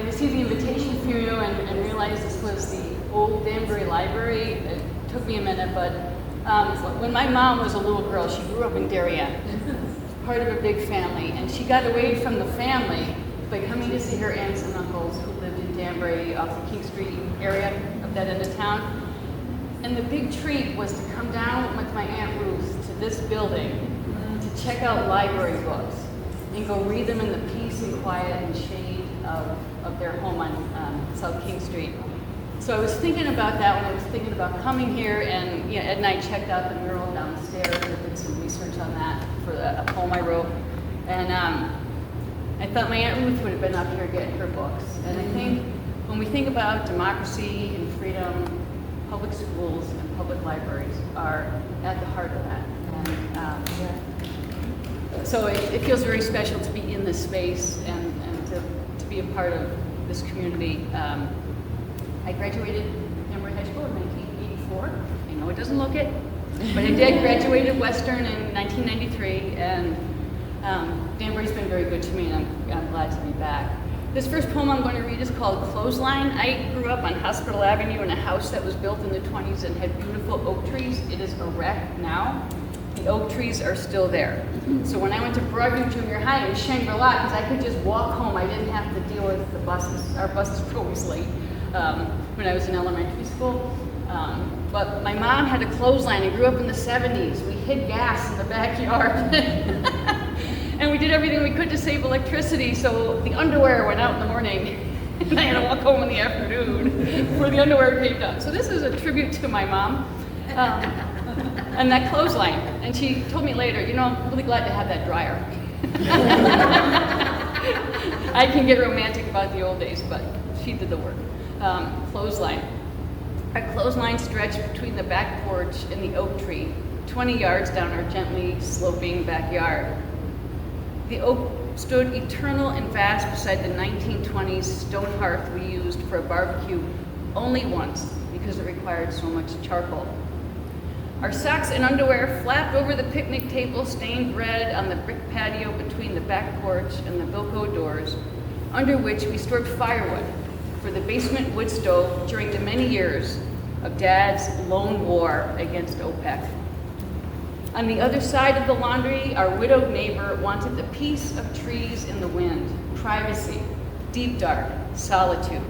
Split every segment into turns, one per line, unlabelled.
received the invitation from you and realized this was the old Danbury Library, it took me a minute, but when my mom was a little girl, she grew up in Darien, part of a big family, and she got away from the family by coming to see her aunts and uncles who lived in Danbury off the King Street area of that end of town. And the big treat was to come down with my Aunt Ruth to this building to check out library books and go read them in the peace and quiet and shade of their home on South King Street. So I was thinking about that when I was thinking about coming here, and Ed and I checked out the mural downstairs and did some research on that for a poem I wrote. And I thought my Aunt Ruth would have been up here getting her books. And I think when we think about democracy and freedom, public schools and public libraries are at the heart of that. And so it feels very special to be in this space and to be a part of this community. I graduated Danbury High School in 1984. I know it doesn't look it, but I did graduate at Western in 1993, and Danbury's been very good to me, and I'm glad to be back. This first poem I'm going to read is called Clothesline. I grew up on Hospital Avenue in a house that was built in the 20s and had beautiful oak trees. It is a wreck now. The oak trees are still there. So when I went to Broadview Junior High in Shangri-La, because I could just walk home, I didn't have to deal with the buses. Our buses were always late when I was in elementary school. But my mom had a clothesline. I grew up in the 70s. We hid gas in the backyard. And we did everything we could to save electricity, so the underwear went out in the morning, and I had to walk home in the afternoon before the underwear came down. So this is a tribute to my mom and that clothesline. And she told me later, I'm really glad to have that dryer. I can get romantic about the old days, but she did the work. Clothesline. Our clothesline stretched between the back porch and the oak tree, 20 yards down our gently sloping backyard. The oak stood eternal and vast beside the 1920s stone hearth we used for a barbecue only once because it required so much charcoal. Our socks and underwear flapped over the picnic table stained red on the brick patio between the back porch and the Bilko doors, under which we stored firewood for the basement wood stove during the many years of Dad's lone war against OPEC. On the other side of the laundry, our widowed neighbor wanted the peace of trees in the wind, privacy, deep dark, solitude.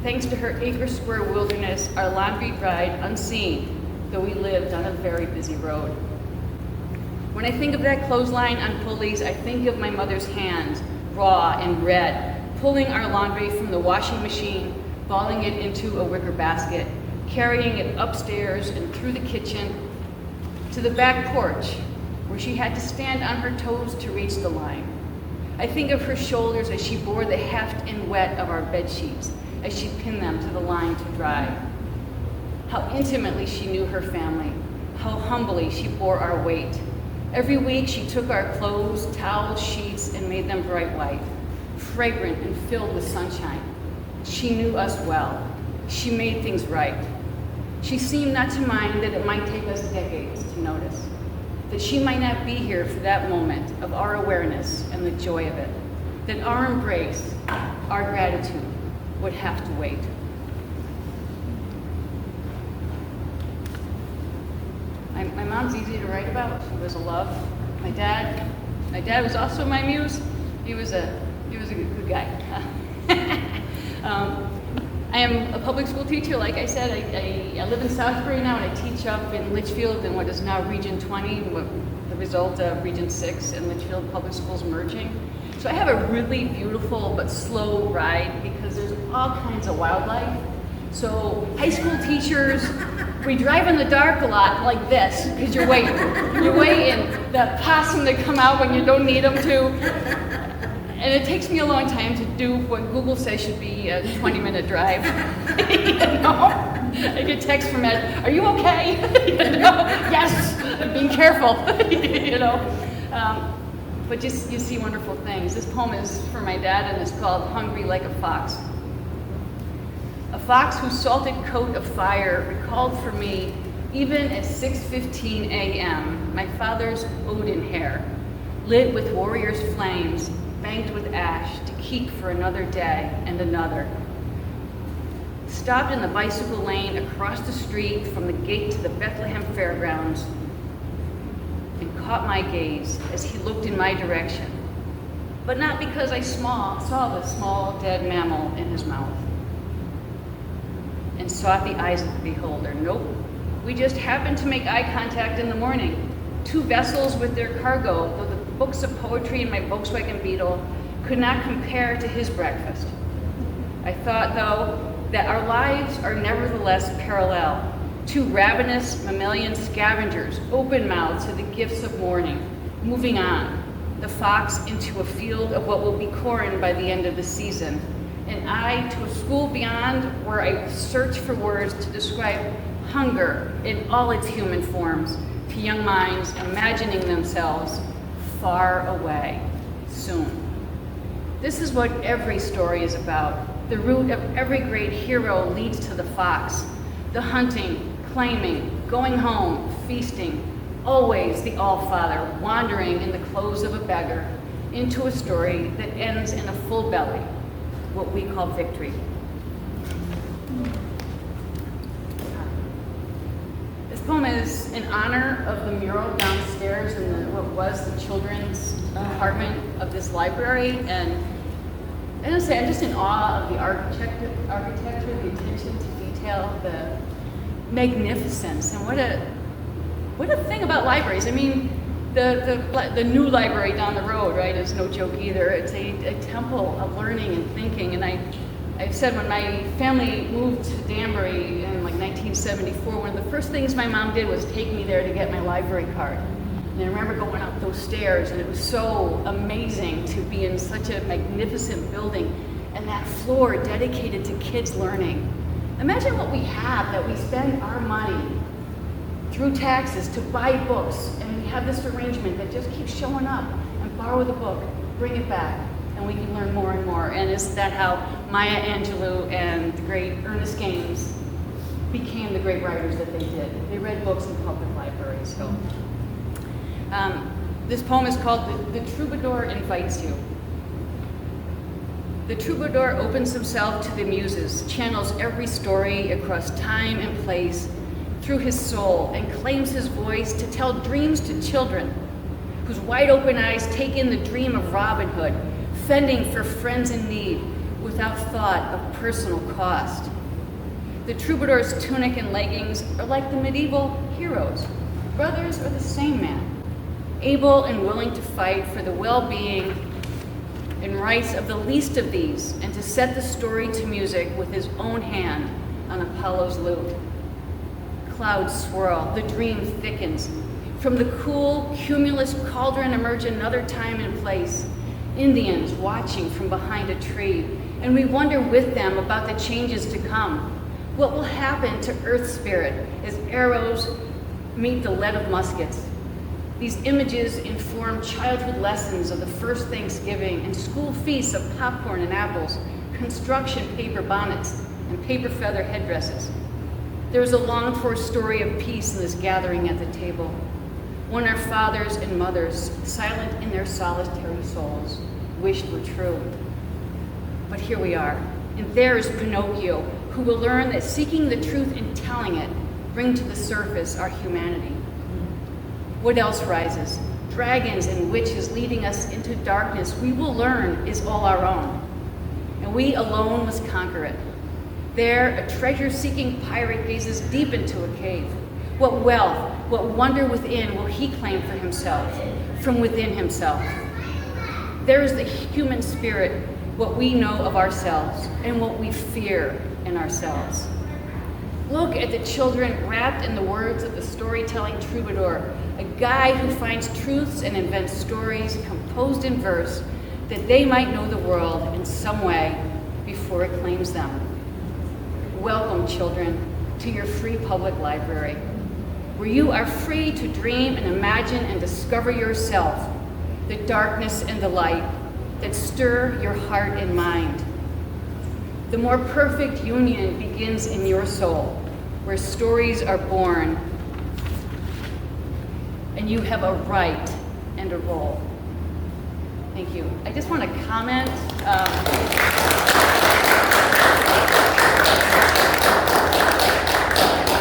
Thanks to her acre-square wilderness, our laundry dried unseen, though we lived on a very busy road. When I think of that clothesline on pulleys, I think of my mother's hands, raw and red, pulling our laundry from the washing machine, balling it into a wicker basket, carrying it upstairs and through the kitchen, to the back porch, where she had to stand on her toes to reach the line. I think of her shoulders as she bore the heft and wet of our bed sheets, as she pinned them to the line to dry. How intimately she knew her family, how humbly she bore our weight. Every week she took our clothes, towels, sheets, and made them bright white, fragrant and filled with sunshine. She knew us well. She made things right. She seemed not to mind that it might take us decades to notice, that she might not be here for that moment of our awareness and the joy of it, that our embrace, our gratitude, would have to wait. My mom's easy to write about. She was a love. My dad was also my muse. He was a good guy. I am a public school teacher, like I said. I live in Southbury now, and I teach up in Litchfield in what is now Region 20, the result of Region 6 and Litchfield Public Schools merging. So I have a really beautiful but slow ride because there's all kinds of wildlife. So high school teachers, we drive in the dark a lot like this because you're waiting. You're waiting the possum to come out when you don't need them to. And it takes me a long time to do what Google says should be a 20-minute drive. I get texts from Ed, "Are you okay?" Yes, I'm being careful. But just you see wonderful things. This poem is for my dad, and it's called "Hungry Like a Fox." A fox whose salted coat of fire recalled for me, even at 6:15 a.m., my father's Odin hair, lit with warriors' flames, banked with ash to keep for another day and another. Stopped in the bicycle lane across the street from the gate to the Bethlehem Fairgrounds and caught my gaze as he looked in my direction, but not because I saw the small dead mammal in his mouth and sought the eyes of the beholder. Nope, we just happened to make eye contact in the morning. Two vessels with their cargo, though the books of poetry in my Volkswagen Beetle could not compare to his breakfast. I thought, though, that our lives are nevertheless parallel. Two ravenous mammalian scavengers, open-mouthed to the gifts of morning, moving on, the fox into a field of what will be corn by the end of the season, and I to a school beyond where I search for words to describe hunger in all its human forms, to young minds imagining themselves far away, soon. This is what every story is about. The root of every great hero leads to the fox, the hunting, claiming, going home, feasting, always the All-Father, wandering in the clothes of a beggar into a story that ends in a full belly, what we call victory. This poem is in honor of the mural downstairs in what was the children's department of this library, and I gotta say, I'm just in awe of the architecture, the attention to detail, the magnificence, and what a thing about libraries. I mean, the new library down the road, right, is no joke either. It's a temple of learning and thinking. And I've said when my family moved to Danbury in like 1974, one of the first things my mom did was take me there to get my library card. And I remember going up those stairs, and it was so amazing to be in such a magnificent building, and that floor dedicated to kids learning. Imagine what we have, that we spend our money through taxes to buy books, and we have this arrangement that just keeps showing up, and borrow the book, bring it back, and we can learn more and more. And isn't that how Maya Angelou and the great Ernest Gaines became the great writers that they did? They read books in public libraries. So. This poem is called The Troubadour Invites You. The troubadour opens himself to the muses, channels every story across time and place through his soul, and claims his voice to tell dreams to children whose wide open eyes take in the dream of Robin Hood, fending for friends in need without thought of personal cost. The troubadour's tunic and leggings are like the medieval heroes. Brothers are the same man, able and willing to fight for the well-being and rights of the least of these, and to set the story to music with his own hand on Apollo's lute. Clouds swirl, the dream thickens. From the cool, cumulus cauldron emerge another time and place, Indians watching from behind a tree, and we wonder with them about the changes to come. What will happen to Earth Spirit as arrows meet the lead of muskets? These images inform childhood lessons of the first Thanksgiving and school feasts of popcorn and apples, construction paper bonnets, and paper feather headdresses. There is a longed-for story of peace in this gathering at the table, one our fathers and mothers, silent in their solitary souls, wished were true. But here we are, and there is Pinocchio, who will learn that seeking the truth and telling it bring to the surface our humanity. What else rises? Dragons and witches leading us into darkness we will learn is all our own, and we alone must conquer it. There, a treasure-seeking pirate gazes deep into a cave. What wealth, what wonder within will he claim for himself, from within himself? There is the human spirit, what we know of ourselves, and what we fear in ourselves. Look at the children wrapped in the words of the storytelling troubadour, a guy who finds truths and invents stories composed in verse that they might know the world in some way before it claims them. Welcome, children, to your free public library, where you are free to dream and imagine and discover yourself, the darkness and the light that stir your heart and mind. The more perfect union begins in your soul, where stories are born, and you have a right and a role. Thank you. I just want to comment.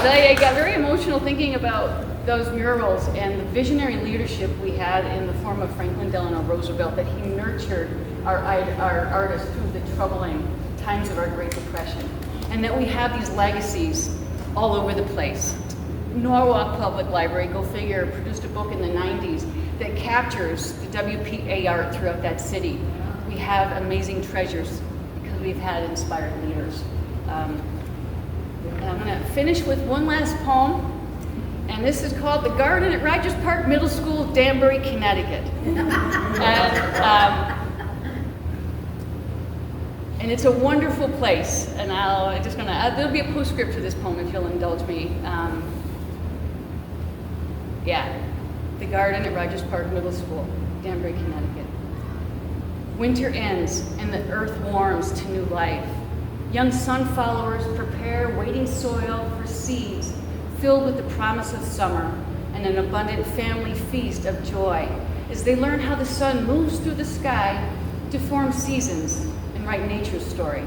I got very emotional thinking about those murals and the visionary leadership we had in the form of Franklin Delano Roosevelt, that he nurtured our artists through the troubling times of our Great Depression, and that we have these legacies all over the place. Norwalk Public Library, go figure, produced a book in the 90s that captures the WPA art throughout that city. We have amazing treasures because we've had inspired leaders. And I'm going to finish with one last poem, and this is called The Garden at Rogers Park Middle School, Danbury, Connecticut. And it's a wonderful place, and there'll be a postscript to this poem if you'll indulge me. The Garden at Rogers Park Middle School, Danbury, Connecticut. Winter ends and the earth warms to new life. Young sunflowers prepare waiting soil for seeds filled with the promise of summer and an abundant family feast of joy as they learn how the sun moves through the sky to form seasons and write nature's story.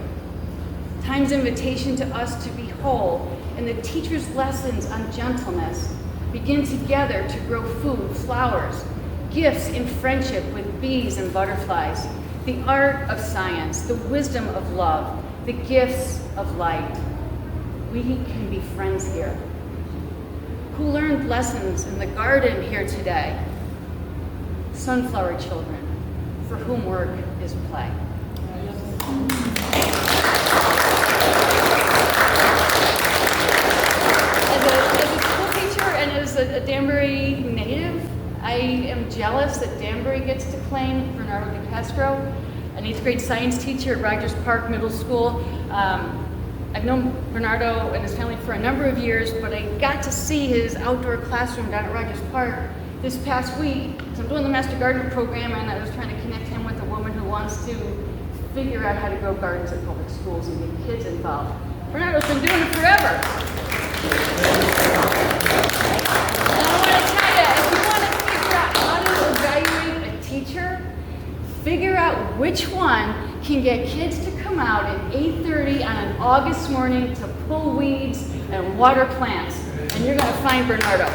Time's invitation to us to be whole and the teacher's lessons on gentleness begin together to grow food, flowers, gifts in friendship with bees and butterflies, the art of science, the wisdom of love, the gifts of light. We can be friends here. Who learned lessons in the garden here today? Sunflower children, for whom work is play. As a Danbury native, I am jealous that Danbury gets to claim Bernardo DiCastro, an 8th grade science teacher at Rogers Park Middle School. I've known Bernardo and his family for a number of years, but I got to see his outdoor classroom down at Rogers Park this past week. So I'm doing the Master Gardener program, and I was trying to connect him with a woman who wants to figure out how to grow gardens at public schools and get kids involved. Bernardo's been doing it forever. Figure out which one can get kids to come out at 8:30 on an August morning to pull weeds and water plants, and you're going to find Bernardo.